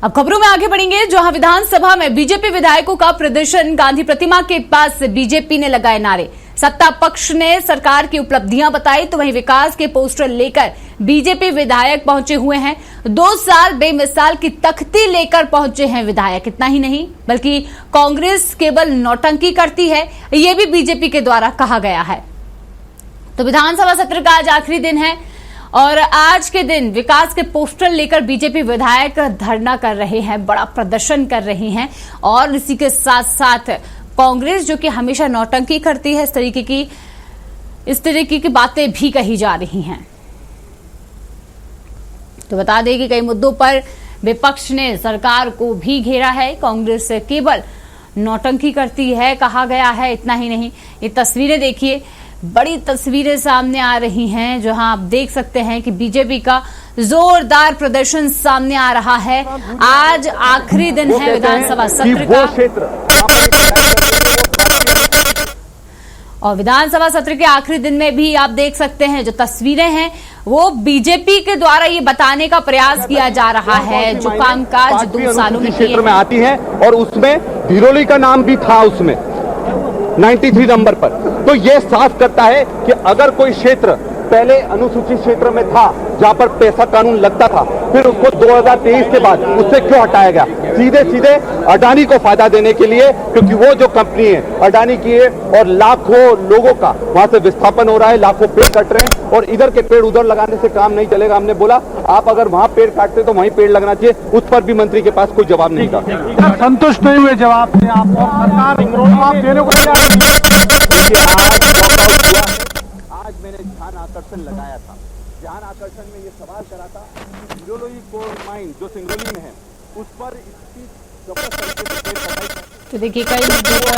अब खबरों में आगे बढ़ेंगे, जहां विधानसभा में बीजेपी विधायकों का प्रदर्शन। गांधी प्रतिमा के पास बीजेपी ने लगाए नारे। सत्ता पक्ष ने सरकार की उपलब्धियां बताई, तो वहीं विकास के पोस्टर लेकर बीजेपी विधायक पहुंचे हुए हैं। 2 साल बेमिसाल की तख्ती लेकर पहुंचे हैं विधायक। इतना ही नहीं, बल्कि कांग्रेस केवल नौटंकी करती है, ये भी बीजेपी के द्वारा कहा गया है। तो विधानसभा सत्र का आज आखिरी दिन है और आज के दिन विकास के पोस्टर लेकर बीजेपी विधायक धरना कर रहे हैं, बड़ा प्रदर्शन कर रहे हैं। और इसी के साथ साथ कांग्रेस, जो कि हमेशा नौटंकी करती है, इस तरीके की बातें भी कही जा रही हैं। तो बता दें कि कई मुद्दों पर विपक्ष ने सरकार को भी घेरा है। कांग्रेस केवल नौटंकी करती है कहा गया है। इतना ही नहीं, ये तस्वीरें देखिए, बड़ी तस्वीरें सामने आ रही हैं, जहां आप देख सकते हैं कि बीजेपी का जोरदार प्रदर्शन सामने आ रहा है। आज आखिरी दिन है विधानसभा सत्र का और विधानसभा सत्र के आखिरी दिन में भी आप देख सकते हैं जो तस्वीरें हैं वो बीजेपी के द्वारा ये बताने का प्रयास किया जा रहा है जो कामकाज 2 सालों में क्षेत्र में आती है और उसमें भिरोली का नाम भी था उसमें 93 नंबर पर। तो ये साफ करता है कि अगर कोई क्षेत्र पहले अनुसूचित क्षेत्र में था जहां पर पैसा कानून लगता था, फिर उसको 2023 के बाद उससे क्यों हटाया गया? सीधे अडानी को फायदा देने के लिए, क्योंकि वो जो कंपनी है अडानी की है और लाखों लोगों का वहां से विस्थापन हो रहा है, लाखों पेड़ कट रहे हैं और इधर के पेड़ उधर लगाने से काम नहीं चलेगा। हमने बोला आप अगर वहां पेड़ काटते तो वहीं पेड़ लगना चाहिए, उस पर भी मंत्री के पास कोई जवाब नहीं था। संतुष्ट नहीं हुए जवाब से आप देने को आज मैंने ध्यान आकर्षण लगाया था। ध्यान आकर्षण में ये सवाल करा था, हीरोलोई कोल माइन जो सिंगरौली में है उस पर इसकी तो देखिए कई मुद्दों पर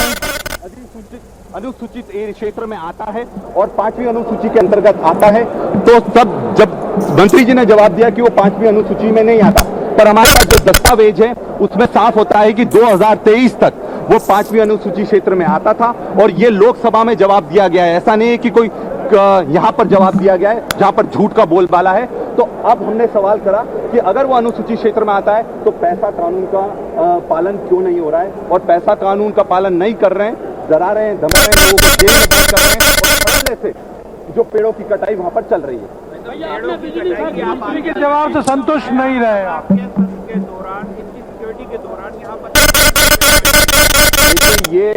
अनुसूचित क्षेत्र में आता है और 5वीं अनुसूची के अंतर्गत आता है। तो सब जब मंत्री जी ने जवाब दिया कि वो 5वीं अनुसूची में नहीं आता, पर हमारे पास जो दस्तावेज है उसमें साफ होता है कि 2023 तक वो 5वीं अनुसूची क्षेत्र में आता था और ये लोकसभा में जवाब दिया गया है। ऐसा नहीं है कि कोई यहां पर जवाब दिया गया है जहां पर झूठ का बोलबाला है। तो अब हमने सवाल करा कि अगर वो अनुसूचित क्षेत्र में आता है तो पैसा कानून का पालन क्यों नहीं हो रहा है? और पैसा कानून का पालन नहीं कर रहे हैं, डरा रहे हैं, धमका रहे हैं, लोगों को जेल में बंद कर रहे हैं और पहले से जो पेड़ों की कटाई वहां पर चल रही है। के जवाब से संतुष्ट नहीं रहे आप के दौरान, इनकी सिक्योरिटी के दौरान यहाँ पर ये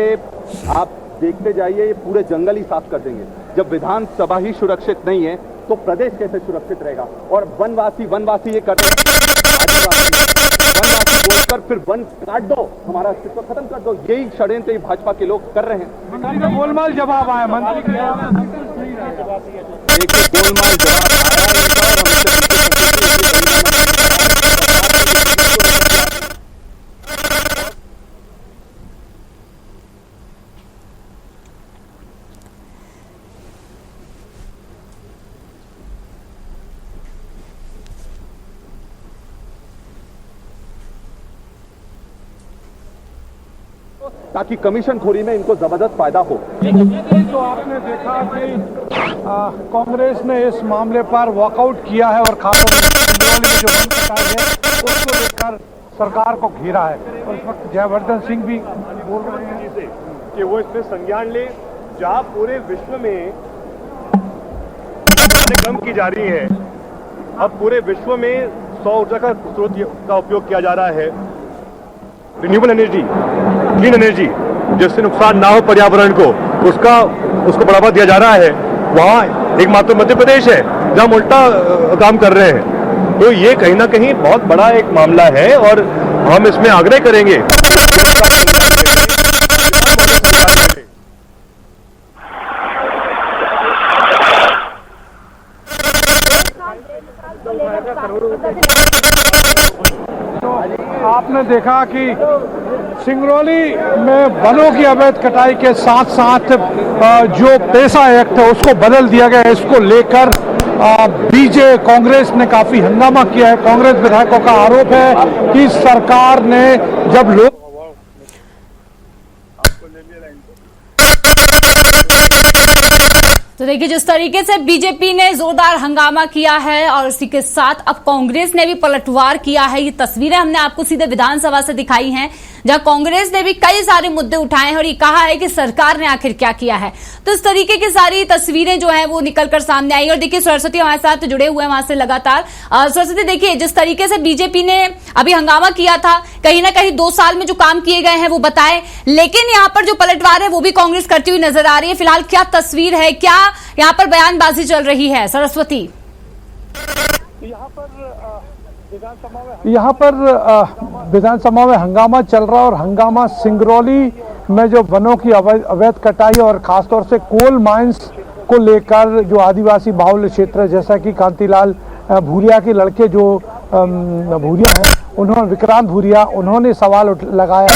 आप देखते जाइए, ये पूरे जंगल ही साफ कर देंगे। जब विधानसभा ही सुरक्षित नहीं है तो प्रदेश कैसे सुरक्षित रहेगा? और वनवासी ये करते हैं, वनवासी बोलकर फिर वन काट दो, हमारा अस्तित्व खत्म कर दो, यही षड्यंत्र भाजपा के लोग कर रहे हैं। मंत्री का गोलमाल जवाब आया, मंत्री का गोलमाल ताकि कमीशन खोरी में इनको जबरदस्त फायदा हो। तो आपने देखा कि कांग्रेस ने इस मामले पर वॉकआउट किया है और खासतौर में जो वन कटाई है उसको लेकर सरकार को घेरा है और इस वक्त जयवर्धन सिंह भी बोल रहे हैं कि वो इसमें संज्ञान ले, जहां पूरे विश्व में कम की जा रही है। अब पूरे विश्व में सौर ऊर्जा का स्रोत का उपयोग किया जा रहा है, रिन्यूएबल एनर्जी, क्लीन एनर्जी, जिससे नुकसान ना हो पर्यावरण को, उसको बढ़ावा दिया जा रहा है। वहाँ एकमात्र मध्य प्रदेश है जहाँ उल्टा काम कर रहे हैं। तो ये कहीं ना कहीं बहुत बड़ा एक मामला है और हम इसमें आग्रह करेंगे आपने देखा कि सिंगरौली में वनों की अवैध कटाई के साथ साथ जो पेसा एक्ट है उसको बदल दिया गया है। इसको लेकर कांग्रेस ने काफी हंगामा किया है। कांग्रेस विधायकों का आरोप है कि सरकार ने जब लोग तो देखिए, जिस तरीके से बीजेपी ने जोरदार हंगामा किया है और इसी के साथ अब कांग्रेस ने भी पलटवार किया है। ये तस्वीरें हमने आपको सीधे विधानसभा से दिखाई हैं, जहां कांग्रेस ने भी कई सारे मुद्दे उठाए हैं और ये कहा है कि सरकार ने आखिर क्या किया है। तो इस तरीके की सारी तस्वीरें जो है वो निकलकर सामने आई। और देखिए, सरस्वती हमारे साथ जुड़े हुए हैं वहां से लगातार। सरस्वती, देखिए, जिस तरीके से बीजेपी ने अभी हंगामा किया था, कहीं ना कहीं 2 साल में जो काम किए गए हैं वो बताए, लेकिन यहाँ पर जो पलटवार है वो भी कांग्रेस करती हुई नजर आ रही है। फिलहाल क्या तस्वीर है, क्या यहाँ पर बयानबाजी चल रही है, सरस्वती? यहाँ पर विधानसभा में हंगामा चल रहा है और हंगामा सिंगरौली में जो वनों की अवैध कटाई और खासतौर से कोल माइंस को लेकर जो आदिवासी बाहुल्य क्षेत्र है, जैसा कि कांतिलाल भूरिया के लड़के जो भूरिया हैं, उन्होंने विक्रांत भूरिया, उन्होंने सवाल लगाया।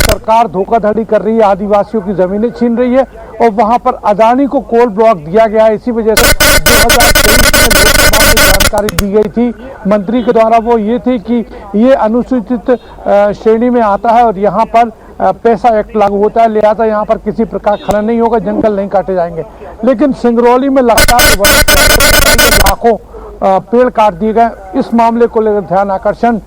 सरकार धोखाधड़ी कर रही है, आदिवासियों की जमीनें छीन रही है और वहां पर अदानी को कोल ब्लॉक दिया गया है। इसी वजह से 2023 में लोकसभा में जानकारी दी गई थी मंत्री के द्वारा, वो ये थी कि ये अनुसूचित श्रेणी में आता है और यहाँ पर पैसा एक्ट लागू होता है, लिहाजा यहाँ पर किसी प्रकार खनन नहीं होगा, जंगल नहीं काटे जाएंगे। लेकिन सिंगरौली में लगातार लाखों पेड़ काट दिए गए। इस मामले को लेकर ध्यान आकर्षण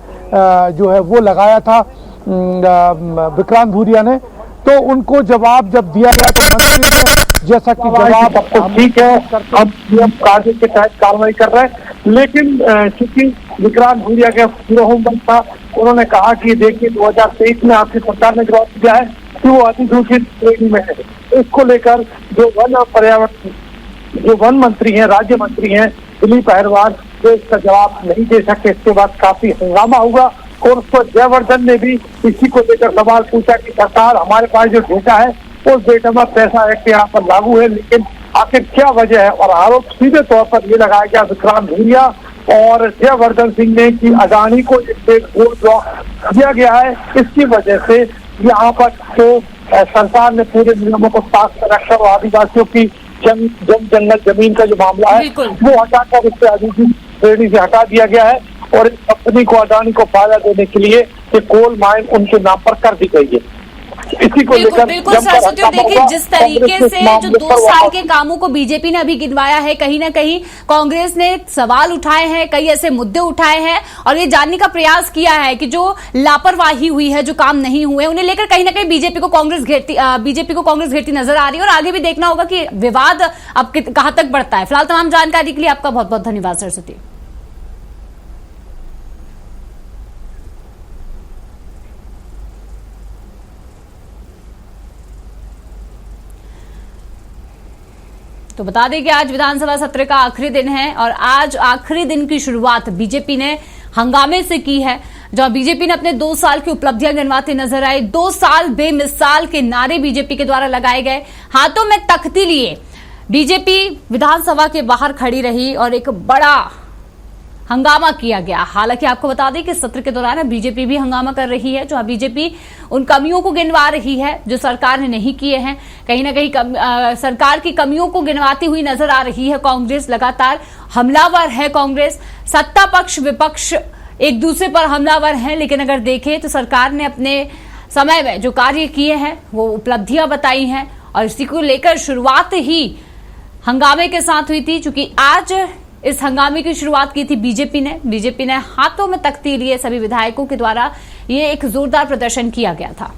जो है वो लगाया था विक्रांत भूरिया ने, तो उनको जवाब जब दिया गया तो मंत्री ने जैसा कि जवाब ठीक है, अब हम कार्य के तहत कार्रवाई कर रहे हैं, लेकिन चूंकि विक्रांत भूरिया के पूरा होमवर्क था, उन्होंने कहा कि देखिए 2023 में आपकी सरकार ने जवाब दिया है कि वो अधिसूचित श्रेणी में है। इसको लेकर जो वन और पर्यावरण जो वन मंत्री हैं, राज्य मंत्री हैं दिलीप अहिरवार, जो इसका जवाब नहीं दे सकते। इसके बाद काफी हंगामा हुआ और उस पर जयवर्धन ने भी इसी को लेकर सवाल पूछा कि सरकार, हमारे पास जो डेटा है उस डेटा में पैसा एक्ट यहाँ पर लागू है, लेकिन आखिर क्या वजह है। और आरोप सीधे तौर पर ये लगाया गया विक्रांत भूरिया और जयवर्धन सिंह ने कि अदानी को एक कोल ब्लॉक दिया गया है, इसकी वजह से यहाँ पर तो सरकार ने पूरे नियमों को साफ कर रखा और आदिवासियों की जंगल जमीन का जो मामला है वो हटाकर इससे अधिसूचित श्रेणी से हटा दिया गया है और इस कंपनी को, अदानी को फायदा देने के लिए ये कोल माइन उनके नाम पर कर दी गई है। इसी को लेकर बिल्कुल सरस्वती, देखिए जिस तरीके से जो 2 साल के कामों को बीजेपी ने अभी गिनवाया है, कहीं ना कहीं कांग्रेस ने सवाल उठाए हैं, कई ऐसे मुद्दे उठाए हैं और ये जानने का प्रयास किया है कि जो लापरवाही हुई है, जो काम नहीं हुए, उन्हें लेकर कहीं ना कहीं बीजेपी को कांग्रेस घेरती नजर आ रही है और आगे भी देखना होगा कि विवाद अब कहां तक बढ़ता है। फिलहाल तमाम जानकारी के लिए आपका बहुत बहुत धन्यवाद सरस्वती। तो बता दें कि आज विधानसभा सत्र का आखिरी दिन है और आज आखिरी दिन की शुरुआत बीजेपी ने हंगामे से की है, जहां बीजेपी ने अपने 2 साल की उपलब्धियां गिनवाते नजर आए। 2 साल बेमिसाल के नारे बीजेपी के द्वारा लगाए गए, हाथों में तख्ती लिए बीजेपी विधानसभा के बाहर खड़ी रही और एक बड़ा हंगामा किया गया। हालांकि आपको बता दें कि सत्र के दौरान बीजेपी भी हंगामा कर रही है, जहां बीजेपी उन कमियों को गिनवा रही है जो सरकार ने नहीं किए हैं। कहीं ना कहीं सरकार की कमियों को गिनवाती हुई नजर आ रही है कांग्रेस। लगातार हमलावर है कांग्रेस, सत्ता पक्ष विपक्ष एक दूसरे पर हमलावर है। लेकिन अगर देखें तो सरकार ने अपने समय में जो कार्य किए हैं वो उपलब्धियां बताई हैं और इसी को लेकर शुरुआत ही हंगामे के साथ हुई थी। चूंकि आज इस हंगामे की शुरुआत की थी बीजेपी ने हाथों में तख्ती लिए सभी विधायकों के द्वारा ये एक जोरदार प्रदर्शन किया गया था।